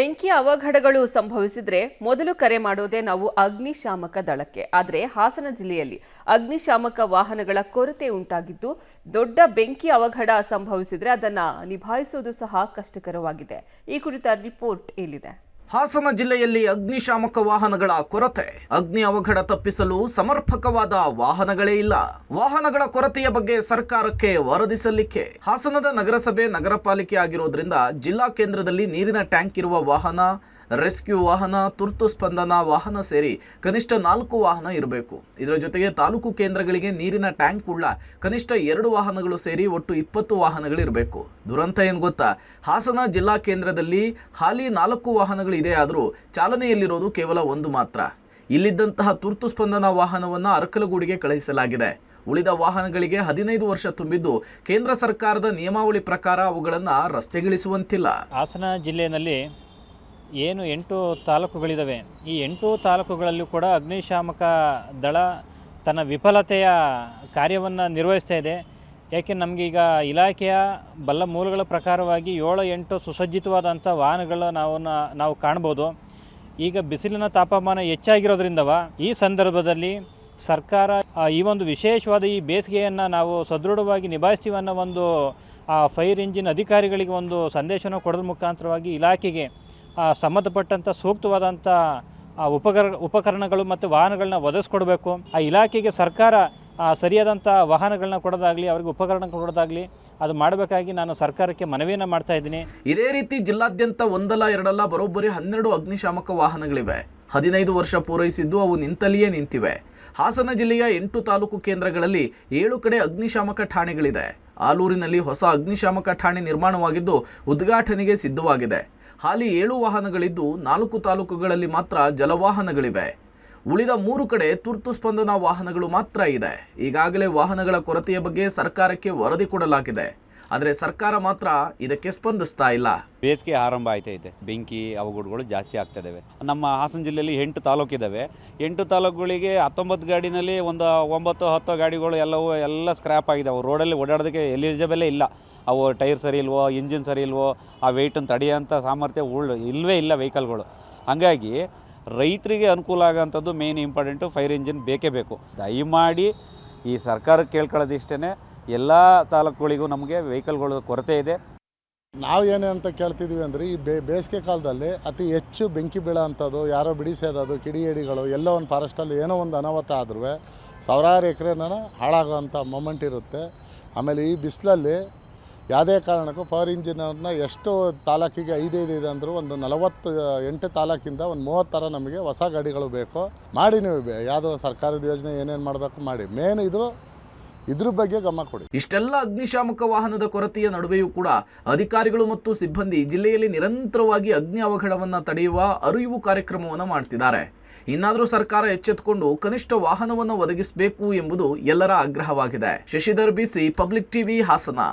ಬೆಂಕಿ ಅವಘಡಗಳು ಸಂಭವಿಸಿದ್ರೆ ಮೊದಲು ಕರೆ ಮಾಡೋದೇ ನಾವು ಅಗ್ನಿಶಾಮಕ ದಳಕ್ಕೆ. ಆದರೆ ಹಾಸನ ಜಿಲ್ಲೆಯಲ್ಲಿ ಅಗ್ನಿಶಾಮಕ ವಾಹನಗಳ ಕೊರತೆ ಉಂಟಾಗಿದ್ದು ದೊಡ್ಡ ಬೆಂಕಿ ಅವಘಡ ಸಂಭವಿಸಿದ್ರೆ ಅದನ್ನ ನಿಭಾಯಿಸೋದು ಸಹ ಕಷ್ಟಕರವಾಗಿದೆ. ಈ ಕುರಿತ ರಿಪೋರ್ಟ್ ಇಲ್ಲಿದೆ. ಹಾಸನ ಜಿಲ್ಲೆಯಲ್ಲಿ ಅಗ್ನಿಶಾಮಕ ವಾಹನಗಳ ಕೊರತೆ. ಅಗ್ನಿ ಅವಘಡ ತಪ್ಪಿಸಲು ಸಮರ್ಪಕವಾದ ವಾಹನಗಳೇ ಇಲ್ಲ. ವಾಹನಗಳ ಕೊರತೆಯ ಬಗ್ಗೆ ಸರ್ಕಾರಕ್ಕೆ ವರದಿ ಸಲ್ಲಿಕೆ. ಹಾಸನದ ನಗರಸಭೆ ನಗರ ಪಾಲಿಕೆ ಆಗಿರೋದ್ರಿಂದ ಜಿಲ್ಲಾ ಕೇಂದ್ರದಲ್ಲಿ ನೀರಿನ ಟ್ಯಾಂಕ್ ಇರುವ ವಾಹನ, ರೆಸ್ಕ್ಯೂ ವಾಹನ, ತುರ್ತು ಸ್ಪಂದನ ವಾಹನ ಸೇರಿ ಕನಿಷ್ಠ 4 ವಾಹನ ಇರಬೇಕು. ಇದರ ಜೊತೆಗೆ ತಾಲೂಕು ಕೇಂದ್ರಗಳಿಗೆ ನೀರಿನ ಟ್ಯಾಂಕ್ ಉಳ್ಳ ಕನಿಷ್ಠ 2 ವಾಹನಗಳು ಸೇರಿ ಒಟ್ಟು 20 ವಾಹನಗಳಿರಬೇಕು. ದುರಂತ ಏನು ಗೊತ್ತಾ? ಹಾಸನ ಜಿಲ್ಲಾ ಕೇಂದ್ರದಲ್ಲಿ ಹಾಲಿ 4 ವಾಹನಗಳು ಇದೆ, ಆದರೂ ಚಾಲನೆಯಲ್ಲಿರೋದು ಕೇವಲ 1 ಮಾತ್ರ. ಇಲ್ಲಿದ್ದಂತಹ ತುರ್ತು ಸ್ಪಂದನ ವಾಹನವನ್ನು ಅರಕಲಗೂಡಿಗೆ ಕಳುಹಿಸಲಾಗಿದೆ. ಉಳಿದ ವಾಹನಗಳಿಗೆ 15 ವರ್ಷ ತುಂಬಿದ್ದು ಕೇಂದ್ರ ಸರ್ಕಾರದ ನಿಯಮಾವಳಿ ಪ್ರಕಾರ ಅವುಗಳನ್ನು ರಸ್ತೆಗಿಳಿಸುವಂತಿಲ್ಲ. ಹಾಸನ ಜಿಲ್ಲೆಯಲ್ಲಿ ಏನು 8 ತಾಲೂಕುಗಳಿದ್ದಾವೆ. ಈ 8 ತಾಲೂಕುಗಳಲ್ಲೂ ಕೂಡ ಅಗ್ನಿಶಾಮಕ ದಳ ತನ್ನ ವಿಫಲತೆಯ ಕಾರ್ಯವನ್ನು ನಿರ್ವಹಿಸ್ತಾ ಇದೆ. ಯಾಕೆ ನಮಗೀಗ ಇಲಾಖೆಯ ಬಲ್ಲ ಮೂಲಗಳ ಪ್ರಕಾರವಾಗಿ 7-8 ಸುಸಜ್ಜಿತವಾದಂಥ ವಾಹನಗಳ ನಾವು ಕಾಣ್ಬೋದು. ಈಗ ಬಿಸಿಲಿನ ತಾಪಮಾನ ಹೆಚ್ಚಾಗಿರೋದ್ರಿಂದವ ಈ ಸಂದರ್ಭದಲ್ಲಿ ಸರ್ಕಾರ ಈ ಒಂದು ವಿಶೇಷವಾದ ಈ ಬೇಸಿಗೆಯನ್ನು ನಾವು ಸದೃಢವಾಗಿ ನಿಭಾಯಿಸ್ತೀವಿ ಅನ್ನೋ ಒಂದು ಫೈರ್ ಇಂಜಿನ್ ಅಧಿಕಾರಿಗಳಿಗೆ ಒಂದು ಸಂದೇಶನ ಕೊಡೋದ್ರ ಮುಖಾಂತರವಾಗಿ ಇಲಾಖೆಗೆ ಸಂಬಂಧಪಟ್ಟಂಥ ಸೂಕ್ತವಾದಂಥ ಉಪಕರಣಗಳು ಮತ್ತು ವಾಹನಗಳನ್ನ ಒದಗಿಸ್ಕೊಡ್ಬೇಕು. ಆ ಇಲಾಖೆಗೆ ಸರ್ಕಾರ ಸರಿಯಾದಂಥ ವಾಹನಗಳನ್ನ ಕೊಡೋದಾಗಲಿ, ಅವರಿಗೆ ಉಪಕರಣ ಕೊಡೋದಾಗಲಿ ಅದು ಮಾಡಬೇಕಾಗಿ ನಾನು ಸರ್ಕಾರಕ್ಕೆ ಮನವಿಯನ್ನು ಮಾಡ್ತಾ ಇದ್ದೀನಿ. ಇದೇ ರೀತಿ ಜಿಲ್ಲಾದ್ಯಂತ ಒಂದಲ್ಲ ಎರಡಲ್ಲ ಬರೋಬ್ಬರಿ 12 ಅಗ್ನಿಶಾಮಕ ವಾಹನಗಳಿವೆ. 15 ವರ್ಷ ಪೂರೈಸಿದ್ದು ಅವು ನಿಂತಲ್ಲಿಯೇ ನಿಂತಿವೆ. ಹಾಸನ ಜಿಲ್ಲೆಯ 8 ತಾಲೂಕು ಕೇಂದ್ರಗಳಲ್ಲಿ 7 ಕಡೆ ಅಗ್ನಿಶಾಮಕ ಠಾಣೆಗಳಿದೆ. ಆಲೂರಿನಲ್ಲಿ ಹೊಸ ಅಗ್ನಿಶಾಮಕ ಠಾಣೆ ನಿರ್ಮಾಣವಾಗಿದ್ದು ಉದ್ಘಾಟನೆಗೆ ಸಿದ್ಧವಾಗಿದೆ. ಹಾಲಿ 7 ವಾಹನಗಳಿದ್ದು 4 ತಾಲೂಕುಗಳಲ್ಲಿ ಮಾತ್ರ ಜಲವಾಹನಗಳಿವೆ. ಉಳಿದ 3 ಕಡೆ ತುರ್ತು ಸ್ಪಂದನಾ ವಾಹನಗಳು ಮಾತ್ರ ಇದೆ. ಈಗಾಗಲೇ ವಾಹನಗಳ ಕೊರತೆಯ ಬಗ್ಗೆ ಸರ್ಕಾರಕ್ಕೆ ವರದಿ ಕೊಡಲಾಗಿದೆ. ಆದರೆ ಸರ್ಕಾರ ಮಾತ್ರ ಇದಕ್ಕೆ ಸ್ಪಂದಿಸ್ತಾ ಇಲ್ಲ. ಬೇಸಿಗೆ ಆರಂಭ ಆಯ್ತೈತೆ, ಬೆಂಕಿ ಅವಘಡಗಳು ಜಾಸ್ತಿ ಆಗ್ತಿದ್ದಾವೆ. ನಮ್ಮ ಹಾಸನ ಜಿಲ್ಲೆಯಲ್ಲಿ 8 ತಾಲೂಕಿದ್ದಾವೆ. 8 ತಾಲೂಕುಗಳಿಗೆ 19 ಗಾಡಿನಲ್ಲಿ ಒಂದು 9-10 ಗಾಡಿಗಳು ಎಲ್ಲ ಸ್ಕ್ರ್ಯಾಪ್ ಆಗಿದ್ದಾವೆ. ರೋಡಲ್ಲಿ ಓಡಾಡೋದಕ್ಕೆ ಎಲಿಜಿಬಲೇ ಇಲ್ಲ. ಅವು ಟೈರ್ ಸರಿ ಇಲ್ವೋ, ಇಂಜಿನ್ ಸರಿ ಇಲ್ವೋ, ಆ ವೆಯ್ಟನ್ನು ತಡೆಯೋಂಥ ಸಾಮರ್ಥ್ಯ ಇಲ್ಲವೇ ಇಲ್ಲ ವೆಹಿಕಲ್ಗಳು. ಹಾಗಾಗಿ ರೈತರಿಗೆ ಅನುಕೂಲ ಆಗೋಂಥದ್ದು ಮೇನ್ ಇಂಪಾರ್ಟೆಂಟು ಫೈರ್ ಇಂಜಿನ್ ಬೇಕೇ ಬೇಕು. ದಯಮಾಡಿ ಈ ಸರ್ಕಾರಕ್ಕೆ ಕೇಳ್ಕೊಳ್ಳೋದಿಷ್ಟೇ, ಎಲ್ಲ ತಾಲೂಕುಗಳಿಗೂ ನಮಗೆ ವೆಹಿಕಲ್ಗಳ ಕೊರತೆ ಇದೆ. ನಾವು ಏನೇ ಅಂತ ಕೇಳ್ತಿದ್ವಿ ಅಂದರೆ ಈ ಬೇಸಿಗೆ ಕಾಲದಲ್ಲಿ ಅತಿ ಹೆಚ್ಚು ಬೆಂಕಿ ಬೀಳೋ ಅಂಥದ್ದು, ಯಾರೋ ಬಿಡಿಸೋದು, ಕಿಡಿಗೇಡಿಗಳು ಎಲ್ಲೋ ಒಂದು ಫಾರೆಸ್ಟಲ್ಲಿ ಏನೋ ಒಂದು ಅನಾಹುತ ಆದ್ರೂ ಸಾವಿರಾರು ಎಕರೆನ ಹಾಳಾಗೋವಂಥ ಮೊಮೆಂಟ್ ಇರುತ್ತೆ. ಆಮೇಲೆ ಈ ಬಿಸಿಲಲ್ಲಿ ಯಾವುದೇ ಕಾರಣಕ್ಕೂ ಫೈರ್ ಇಂಜಿನನ್ನು ಎಷ್ಟು ತಾಲೂಕಿಗೆ 5 ಇದೆ ಅಂದರೂ ಒಂದು 48 ತಾಲೂಕಿಂದ ಒಂದು 30 ಥರ ನಮಗೆ ಹೊಸ ಗಾಡಿಗಳು ಬೇಕು. ಮಾಡಿ ನೀವು ಯಾವುದೋ ಸರ್ಕಾರದ ಯೋಜನೆ ಏನೇನು ಮಾಡಬೇಕು ಮಾಡಿ, ಮೇನ್ ಇದ್ರ ಬಗ್ಗೆ ಗಮನ ಕೊಡಿ. ಇಷ್ಟೆಲ್ಲ ಅಗ್ನಿಶಾಮಕ ವಾಹನದ ಕೊರತೆಯ ನಡುವೆಯೂ ಕೂಡ ಅಧಿಕಾರಿಗಳು ಮತ್ತು ಸಿಬ್ಬಂದಿ ಜಿಲ್ಲೆಯಲ್ಲಿ ನಿರಂತರವಾಗಿ ಅಗ್ನಿ ಅವಘಡವನ್ನು ತಡೆಯುವ ಅರಿವು ಕಾರ್ಯಕ್ರಮವನ್ನು ಮಾಡ್ತಿದ್ದಾರೆ. ಇನ್ನಾದರೂ ಸರ್ಕಾರ ಎಚ್ಚೆತ್ತುಕೊಂಡು ಕನಿಷ್ಠ ವಾಹನವನ್ನು ಒದಗಿಸಬೇಕು ಎಂಬುದು ಎಲ್ಲರ ಆಗ್ರಹವಾಗಿದೆ. Shashidhar BC, public TV, Hassan.